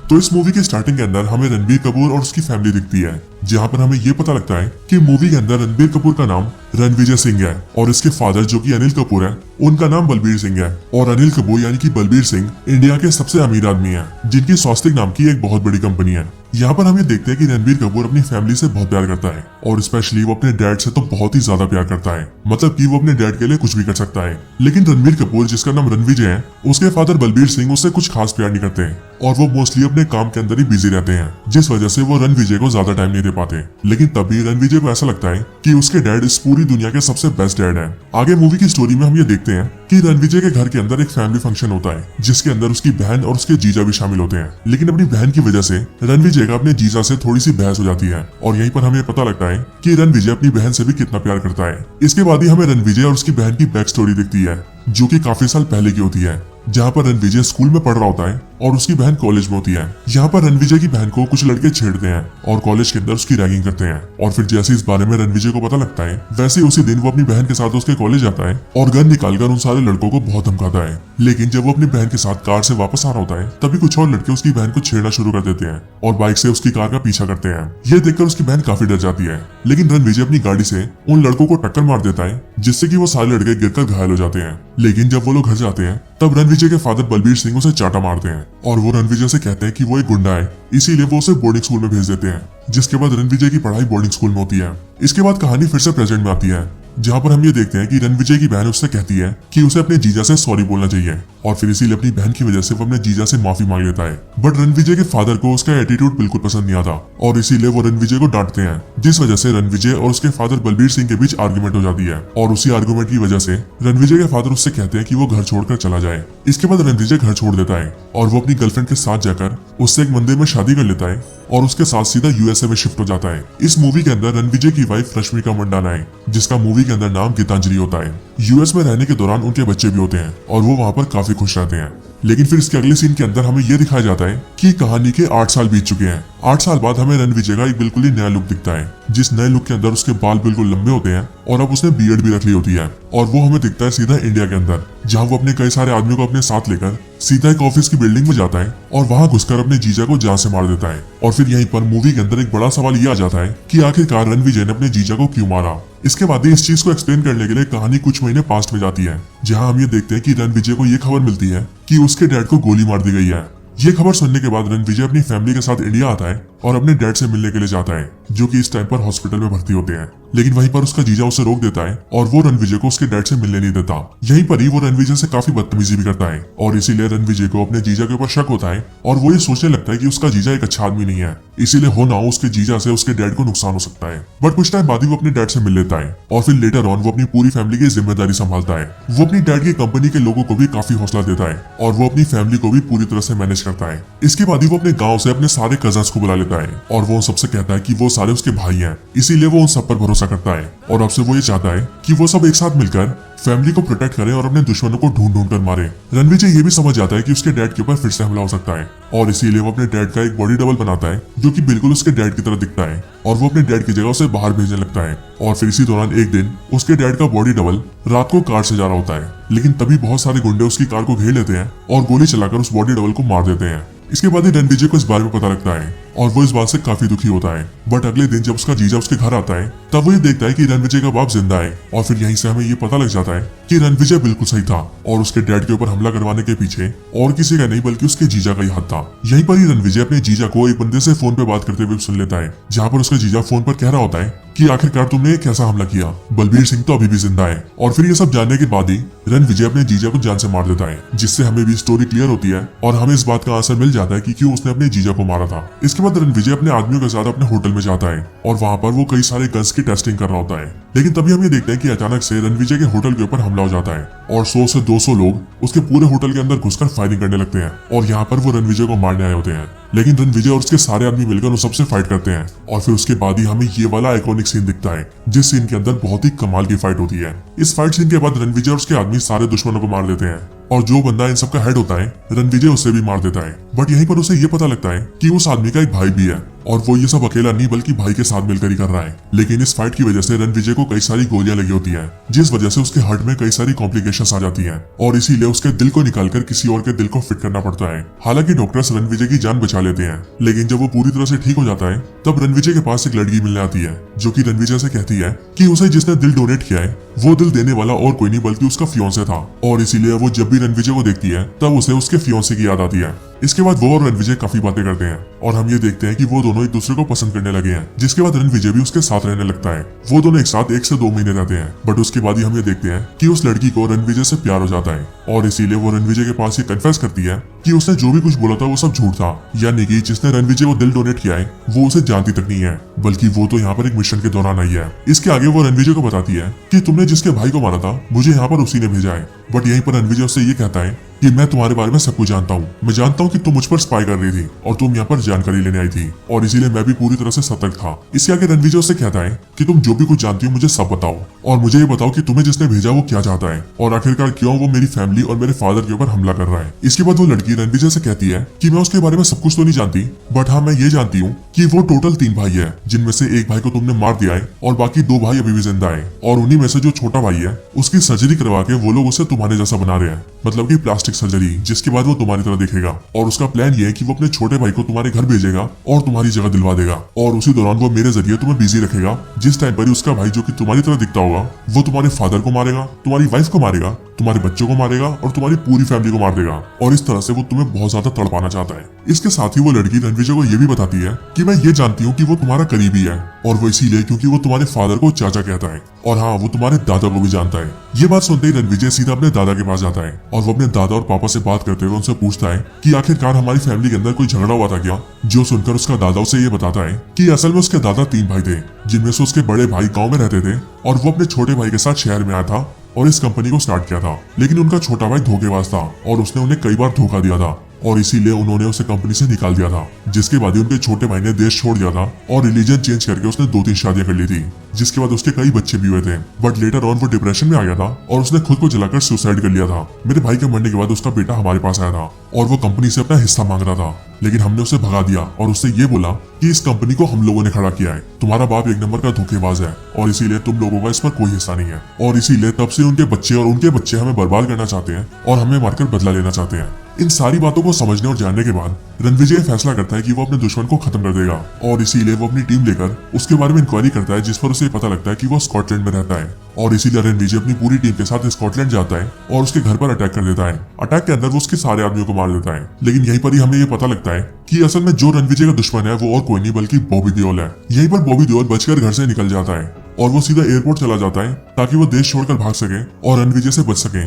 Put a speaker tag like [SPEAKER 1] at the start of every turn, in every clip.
[SPEAKER 1] तो इस मूवी के स्टार्टिंग के अंदर हमें रणबीर कपूर और उसकी फैमिली दिखती है, जहाँ पर हमें ये पता लगता है कि मूवी के अंदर रणबीर कपूर का नाम रणविजय सिंह है और इसके फादर जो कि अनिल कपूर है उनका नाम बलबीर सिंह है। और अनिल कपूर यानी कि बलबीर सिंह इंडिया के सबसे अमीर आदमी हैं, जिनकी स्वास्तिक नाम की एक बहुत बड़ी कंपनी है। यहाँ पर हम ये देखते हैं कि रणबीर कपूर अपनी फैमिली से बहुत प्यार करता है और स्पेशली वो अपने डैड से तो बहुत ही ज्यादा प्यार करता है, मतलब कि वो अपने डैड के लिए कुछ भी कर सकता है। लेकिन रणबीर कपूर जिसका नाम रणविजय है, उसके फादर बलबीर सिंह उससे कुछ खास प्यार नहीं करते और वो मोस्टली अपने काम के अंदर ही बिजी रहते हैं, जिस वजह से वो रणविजय को ज्यादा टाइम नहीं दे पाते। लेकिन तभी रणविजय को ऐसा लगता है कि उसके डैड इस पूरी दुनिया के सबसे बेस्ट डैड है। आगे मूवी की स्टोरी में हम ये देखते हैं कि रणविजय के घर के अंदर एक फैमिली फंक्शन होता है, जिसके अंदर उसकी बहन और उसके जीजा भी शामिल होते हैं। लेकिन अपनी बहन की वजह से रणविजय का अपने जीजा से थोड़ी सी बहस हो जाती है और यहीं पर हमें पता लगता है कि रणविजय अपनी बहन से भी कितना प्यार करता है। इसके बाद ही हमें रणविजय और उसकी बहन की बैक स्टोरी दिखती है, जो कि काफी साल पहले की होती है, जहाँ पर रणविजय स्कूल में पढ़ रहा होता है और उसकी बहन कॉलेज में होती है। यहाँ पर रणविजय की बहन को कुछ लड़के छेड़ते हैं और कॉलेज के अंदर उसकी रैगिंग करते हैं। और फिर जैसे इस बारे में रणविजय को पता लगता है, वैसे उसी दिन वो अपनी बहन के साथ उसके कॉलेज जाता है और गन निकालकर उन सारे लड़कों को बहुत धमकाता है। लेकिन जब वो अपनी बहन के साथ कार से वापस आ रहा होता है, तभी कुछ और लड़के उसकी बहन को छेड़ना शुरू कर देते हैं और बाइक से उसकी कार का पीछा करते हैं। ये देखकर उसकी बहन काफी डर जाती है, लेकिन रणविजय अपनी गाड़ी से उन लड़कों को टक्कर मार देता है, जिससे कि वो सारे लड़के गिरकर घायल हो जाते हैं। लेकिन जब वो लोग घर जाते हैं, तब रणविजय के फादर बलबीर सिंह उसे चाटा मारते हैं और वो रणविजय से कहते हैं कि वो एक गुंडा है, इसीलिए वो उसे बोर्डिंग स्कूल में भेज देते हैं। जिसके बाद रणविजय की पढ़ाई बोर्डिंग स्कूल में होती है। इसके बाद कहानी फिर से प्रेजेंट में आती है, जहाँ पर हम ये देखते हैं कि रणविजय की बहन उससे कहती है कि उसे अपने जीजा से सॉरी बोलना चाहिए और फिर इसीलिए अपनी बहन की वजह से वो अपने जीजा से माफी मांग लेता है। बट रणविजय के फादर को उसका एटीट्यूड बिल्कुल पसंद नहीं आता और इसीलिए वो रणविजय को डांटते हैं, जिस वजह से रणविजय और उसके फादर बलबीर सिंह के बीच आर्गुमेंट हो जाती है। और उसी आर्गुमेंट की वजह से रणविजय के फादर उससे कहते हैं कि वो घर छोड़कर चला जाए। इसके बाद रणविजय घर छोड़ देता है और वो अपनी गर्लफ्रेंड के साथ जाकर उससे एक मंदिर में शादी कर लेता है और उसके साथ सीधा यूएसए में शिफ्ट हो जाता है। इस मूवी के अंदर रणविजय की वाइफ रश्मिका मंडाना है, जिसका मूवी के अंदर नाम गीतांजलि होता है। यूएस में रहने के दौरान उनके बच्चे भी होते हैं और वो वहाँ पर काफी खुश रहते हैं। लेकिन फिर इसके अगले सीन के अंदर हमें यह दिखाया जाता है कि कहानी के 8 साल बीत चुके हैं। 8 साल बाद हमें रणविजय का एक बिल्कुल ही नया लुक दिखता है, जिस नए लुक के अंदर उसके बाल बिल्कुल लंबे होते हैं और अब उसने बियर्ड भी रख ली होती है। और वो हमें दिखता है सीधा इंडिया के अंदर, जहाँ वो अपने कई सारे आदमियों को अपने साथ लेकर सीधा एक ऑफिस की बिल्डिंग में जाता है और वहां घुसकर अपने जीजा को जान से मार देता है। और फिर यहीं पर मूवी के अंदर एक बड़ा सवाल ये आ जाता है कि आखिरकार रणविजय ने अपने जीजा को क्यों मारा। इसके बाद इस चीज को एक्सप्लेन करने के लिए कहानी कुछ महीने पास्ट में जाती है, जहां हम ये देखते हैं कि रणविजय को ये खबर मिलती है कि उसके डैड को गोली मार दी गई है। ये खबर सुनने के बाद रणविजय अपनी फैमिली के साथ इंडिया आता है और अपने डैड से मिलने के लिए जाता है, जो कि इस टाइम पर हॉस्पिटल में भर्ती होते हैं। लेकिन वहीं पर उसका जीजा उसे रोक देता है और वो रणविजय को उसके डैड से मिलने नहीं देता। यहीं पर ही वो रणविजय से काफी बदतमीजी भी करता है और इसीलिए रणविजय को अपने जीजा के ऊपर शक होता है और वो ये सोचने लगता है कि उसका जीजा एक अच्छा आदमी नहीं है, इसीलिए हो ना हो उसके जीजा से उसके डैड को नुकसान हो सकता है। बट कुछ टाइम बाद ही वो अपने डैड से मिल लेता है और फिर लेटर ऑन वो अपनी पूरी फैमिली की जिम्मेदारी संभालता है। वो अपनी डैड की कंपनी के लोगों को भी काफी हौसला देता है और वो अपनी फैमिली को भी पूरी तरह से मैनेज करता है। इसके बाद ही वो अपने गाँव से अपने सारे कजन्स को बुला लेता है और वो सबसे कहता है कि वो सारे उसके भाई हैं, इसीलिए वो उन सब पर भरोसा करता है और अब से वो ये चाहता है कि वो सब एक साथ मिलकर फैमिली को प्रोटेक्ट करें और अपने दुश्मनों को ढूंढ ढूंढ कर मारे। रणविजय ये भी समझ जाता है कि उसके डैड के ऊपर फिर से हमला हो सकता है और इसीलिए वो अपने डैड का एक बॉडी डबल बनाता है, जो कि बिल्कुल उसके डैड की तरह दिखता है और वो अपने डैड की जगह उसे बाहर भेजने लगता है। और फिर इसी दौरान एक दिन उसके डैड का बॉडी डबल रात को कार से जा रहा होता है, लेकिन तभी बहुत सारे गुंडे उसकी कार को घेर लेते हैं और गोली चलाकर उस बॉडी डबल को मार देते हैं। इसके बाद ही रणविजय को इस बारे में पता लगता है और वो इस बात से काफी दुखी होता है। बट अगले दिन जब उसका जीजा उसके घर आता है, तब वो ये देखता है कि रणविजय का बाप जिंदा है और फिर यहीं से हमें ये पता लग जाता है कि रणविजय बिल्कुल सही था और उसके डैड के ऊपर हमला करवाने के पीछे और किसी का नहीं बल्कि उसके जीजा का ही हाथ था। यहीं पर ही रणविजय अपने जीजा को एक बंदे से फोन पे बात करते हुए सुन लेता है, जहाँ पर उसका जीजा फोन पर कह रहा होता है कि आखिरकार तुमने कैसा हमला किया, बलबीर सिंह तो अभी भी जिंदा है। और फिर ये सब जानने के बाद ही रणविजय अपने जीजा को जान से मार देता है, जिससे हमें भी स्टोरी क्लियर होती है और हमें इस बात का आंसर मिल जाता है कि क्यों उसने अपने जीजा को मारा था। इसके बाद रणविजय अपने आदमियों के साथ अपने होटल में जाता है और वहाँ पर वो कई सारे गन्स की टेस्टिंग कर रहा होता है। लेकिन तभी हम ये देखते हैं कि अचानक से रणविजय के होटल के ऊपर हमला हो जाता है और 100 से 200 लोग उसके पूरे होटल के अंदर घुसकर फायरिंग करने लगते हैं और यहाँ पर वो रणविजय को मारने आए होते हैं। लेकिन रणविजय और उसके सारे आदमी मिलकर उन सबसे फाइट करते हैं और फिर उसके बाद ही हमें ये वाला आइकॉनिक सीन दिखता है, जिस सीन के अंदर बहुत ही कमाल की फाइट होती है। इस फाइट सीन के बाद रणविजय और उसके आदमी सारे दुश्मनों को मार देते हैं और जो बंदा इन सबका हेड होता है रणविजय उसे भी मार देता है। बट यहीं पर उसे ये पता लगता है कि उस आदमी का एक भाई भी है और वो ये सब अकेला नहीं बल्कि भाई के साथ मिलकर ही कर रहा है। लेकिन इस फाइट की वजह से रणविजय को कई सारी गोलियां लगी होती है, जिस वजह से उसके हार्ट में कई सारी कॉम्प्लिकेशंस आ जाती हैं और इसीलिए उसके दिल को निकालकर किसी और के दिल को फिट करना पड़ता है। हालांकि डॉक्टर्स रणविजय की जान बचा लेते हैं, लेकिन जब वो पूरी तरह से ठीक हो जाता है तब रणविजय के पास एक लड़की मिलने आती है, जो कि रणविजय से कहती है कि उसे जिसने दिल डोनेट किया है वो दिल देने वाला और कोई नहीं बल्कि उसका फियांसे था, और इसीलिए वो जब भी रणविजय को देखती है तब उसे उसके फियांसे की याद आती है। इसके बाद वो और रणविजय काफी बातें करते हैं और हम ये देखते हैं कि वो दोनों एक दूसरे को पसंद करने लगे हैं, जिसके बाद रणविजय भी उसके साथ रहने लगता है। वो दोनों एक साथ 1 से 2 महीने रहते हैं, बट उसके बाद ही हम ये देखते हैं कि उस लड़की को रणविजय से प्यार हो जाता है और इसीलिए वो रणविजय के पास ये कन्फेस करती है कि उसने जो भी कुछ बोला था वो सब झूठ था, यानी कि जिसने रणविजय को दिल डोनेट किया है वो उसे जानती तक नहीं है, बल्कि वो तो यहाँ पर एक मिशन के दौरान आई है। इसके आगे वो रणविजय को बताती है कि तुमने जिसके भाई को मारा था मुझे यहाँ पर उसी ने भेजा है, बट यहीं पर रणविजय उससे ये कहता है कि मैं तुम्हारे बारे में सब कुछ जानता हूँ, मैं जानता हूँ कि तुम मुझ पर स्पाई कर रही थी और तुम यहाँ पर जानकारी लेने आई थी और इसीलिए मैं भी पूरी तरह से सतर्क था। इसके आगे रणविजय उससे कहता है कि तुम जो भी कुछ जानती हो मुझे सब बताओ और मुझे ये बताओ कि तुम्हें जिसने भेजा वो क्या चाहता है और आखिरकार क्यों वो मेरी फैमिली और मेरे फादर के ऊपर हमला कर रहा है। इसके बाद वो लड़की रणविजय से कहती है कि मैं उसके बारे में सब कुछ तो नहीं जानती, बट हाँ मैं ये जानती हूँ कि वो टोटल 3 भाई है, जिनमें से एक भाई को तुमने मार दिया है और बाकी 2 भाई अभी भी जिंदा है, और उन्हीं में से जो छोटा भाई है उसकी सर्जरी करवा के वो लोग उसे तुम्हारे जैसा बना रहे हैं, मतलब कि प्लास्टिक सर्जरी, जिसके बाद वो तुम्हारी तरह दिखेगा। और उसका प्लान ये है कि वो अपने छोटे भाई को तुम्हारे घर भेजेगा और तुम्हारी जगह दिलवा देगा, और उसी दौरान वो मेरे जरिए तुम्हें बिजी रखेगा, जिस टाइम पर उसका भाई जो कि तुम्हारी तरह दिखता होगा वो तुम्हारे फादर को मारेगा, तुम्हारी वाइफ को मारेगा, तुम्हारे बच्चों को मारेगा और तुम्हारी पूरी फैमिली को मार देगा, और इस तरह से वो तुम्हें बहुत ज्यादा तड़पाना चाहता है। इसके साथ ही वो लड़की रणविजय को ये भी बताती है कि मैं ये जानती हूँ कि वो तुम्हारा करीबी है, और वो इसीलिए क्योंकि वो तुम्हारे फादर को चाचा कहता है, और हाँ वो तुम्हारे दादा को भी जानता है। ये बात सुनते ही रणविजय सीधा अपने दादा के पास जाता है और वो अपने दादा और पापा से बात करते हुए उनसे पूछता है कि आखिरकार हमारी फैमिली के अंदर कोई झगड़ा हुआ था क्या। जो सुनकर उसका दादा उसे ये बताता है कि असल में उसके दादा 3 भाई थे, जिनमें से उसके बड़े भाई गाँव में रहते थे और वो अपने छोटे भाई के साथ शहर में आया था और इस कंपनी को स्टार्ट किया था, लेकिन उनका छोटा भाई धोखेबाज था और उसने उन्हें कई बार धोखा दिया था और इसीलिए उन्होंने उसे कंपनी से निकाल दिया था, जिसके बाद ही उनके छोटे भाई ने देश छोड़ दिया था और रिलीजन चेंज करके उसने 2-3 शादियां कर ली थी, जिसके बाद उसके कई बच्चे भी हुए थे, बट लेटर ऑन वो डिप्रेशन में आ गया था और उसने खुद को जलाकर सुसाइड कर लिया था। मेरे भाई के मरने के बाद उसका बेटा हमारे पास आया था और वो कंपनी से अपना हिस्सा मांग रहा था, लेकिन हमने उसे भगा दिया और उससे ये बोला कि इस कंपनी को हम लोगों ने खड़ा किया है, तुम्हारा बाप 1 नंबर का धोखेबाज है और इसीलिए तुम लोगों का इस पर कोई हिस्सा नहीं है, और इसीलिए तब से उनके बच्चे और उनके बच्चे हमें बर्बाद करना चाहते हैं और हमें मारकर बदला लेना चाहते हैं। इन सारी बातों को समझने और जानने के बाद रणविजय फैसला करता है कि वो अपने दुश्मन को खत्म कर देगा, और इसीलिए वो अपनी टीम लेकर उसके बारे में इंक्वायरी करता है, जिस पर उसे पता लगता है कि वो स्कॉटलैंड में रहता है, और इसीलिए रणविजय अपनी पूरी टीम के साथ स्कॉटलैंड जाता है और उसके घर पर अटैक कर देता है। अटैक के अंदर वो उसके सारे आदमियों को मार देता है, लेकिन यहीं पर ही हमें ये पता लगता है कि असल में जो रणविजय का दुश्मन है वो और कोई नहीं बल्कि बॉबी देओल है। यहीं पर बॉबी देओल बचकर घर से निकल जाता है और वो सीधा एयरपोर्ट चला जाता है ताकि वो देश छोड़कर भाग सके और रणविजय से बच सके,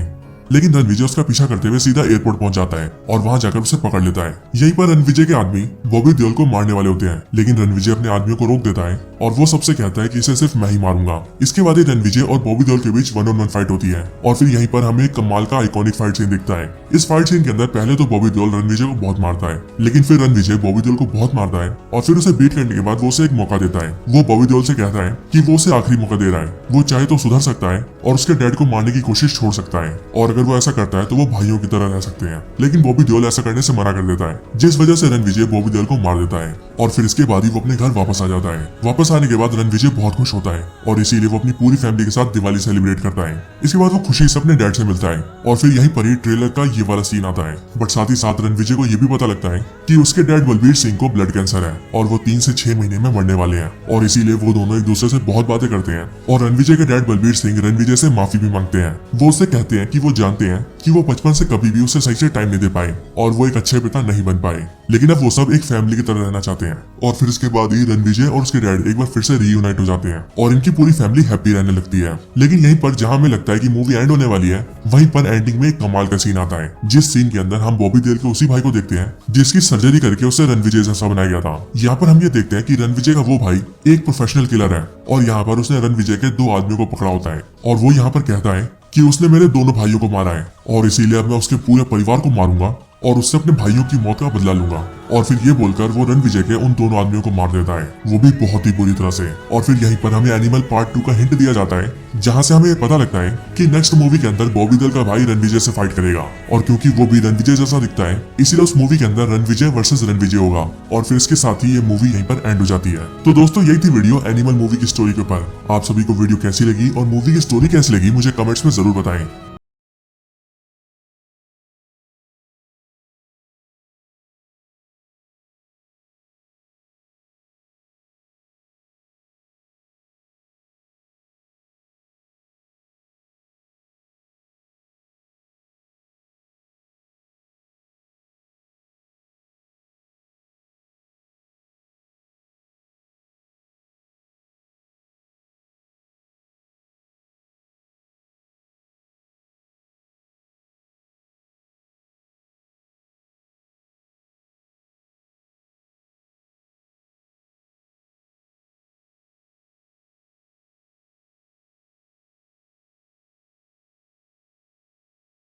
[SPEAKER 1] लेकिन रणविजय उसका पीछा करते हुए सीधा एयरपोर्ट पहुंच जाता है और वहां जाकर उसे पकड़ लेता है। यहीं पर रणविजय के आदमी बॉबी देओल को मारने वाले होते हैं, लेकिन रणविजय अपने आदमियों को रोक देता है और वो सबसे कहता है कि इसे सिर्फ मैं ही मारूंगा। इसके बाद ही रणविजय और बॉबी देओल के बीच 1-on-1 फाइट होती है और फिर यहीं पर हमें कमाल का आइकॉनिक फाइट सीन दिखता है। इस फाइट सीन के अंदर पहले तो बॉबी देओल रणविजय को बहुत मारता है, लेकिन फिर रणविजय बॉबी देओल को बहुत मारता है और फिर उसे बीट करने के बाद वो उसे एक मौका देता है। वो बॉबी देओल से कहता है कि वो उसे आखिरी मौका दे रहा है, वो चाहे तो सुधर सकता है और उसके डैड को मारने की कोशिश छोड़ सकता है, और अगर वो ऐसा करता है तो वो भाइयों की तरह रह सकते हैं। लेकिन बॉबी देओल ऐसा करने से मना कर देता है, जिस वजह से रणविजय बॉबी देओल को मार देता है और फिर इसके बाद ही वो अपने घर वापस आ जाता है। वापस आने के बाद रणविजय बहुत खुश होता है और इसीलिए वो अपनी पूरी फैमिली के साथ दिवाली सेलिब्रेट करता है। इसके बाद वो खुशी से अपने डैड से मिलता है और फिर यहीं पर ही ट्रेलर का ये वाला सीन आता है, बट साथ ही साथ रणविजय को ये भी पता लगता है कि उसके डैड बलबीर सिंह को ब्लड कैंसर है और वो 3 से 6 महीने में मरने वाले हैं, और इसीलिए वो दोनों एक दूसरे से बहुत बातें करते हैं और रणविजय के डैड बलबीर सिंह रणविजय से माफी भी मांगते हैं। वो उससे कहते हैं कि वो जानते हैं कि वो बचपन से कभी भी उसे सही से टाइम नहीं दे पाए और वो एक अच्छे पिता नहीं बन पाए, लेकिन अब वो सब एक फैमिली की तरह रहना चाहते हैं। और फिर इसके बाद ही रणविजय और उसके डैड एक बार फिर से रीयूनाइट हो जाते हैं और इनकी पूरी फैमिली हैप्पी रहने लगती है। लेकिन यहीं पर जहां हमें लगता है कि मूवी एंड होने वाली है, वहीं पर एंडिंग में एक कमाल का सीन आता है, जिस सीन के अंदर हम बॉबी देओल के उसी भाई को देखते हैं जिसकी सर्जरी करके उसे रणविजय जैसा बनाया गया था। यहाँ पर हम ये देखते हैं कि रणविजय का वो भाई एक प्रोफेशनल किलर है और यहाँ पर उसने रणविजय के 2 आदमियों को पकड़ा होता है और वो यहाँ पर कहता है कि उसने मेरे दोनों भाइयों को मारा है और इसीलिए अब मैं उसके पूरे परिवार को मारूंगा और उससे अपने भाइयों की मौत का बदला लूंगा। और फिर ये बोलकर वो रणविजय के उन दोनों आदमियों को मार देता है, वो भी बहुत ही बुरी तरह से। और फिर यहीं पर हमें एनिमल पार्ट 2 का हिंट दिया जाता है, जहां से हमें पता लगता है कि नेक्स्ट मूवी के अंदर बॉबी देओल का भाई रणविजय से फाइट करेगा। और क्योंकि वो भी रणविजय जैसा दिखता है, इसीलिए उस मूवी के अंदर रणविजय वर्सेस रणविजय होगा। और फिर इसके साथ ही ये मूवी यहीं पर एंड हो जाती है। तो दोस्तों यही थी वीडियो एनिमल मूवी की स्टोरी के ऊपर। आप सभी को वीडियो कैसी लगी और मूवी की स्टोरी कैसी लगी मुझे कमेंट्स में जरूर बताएं।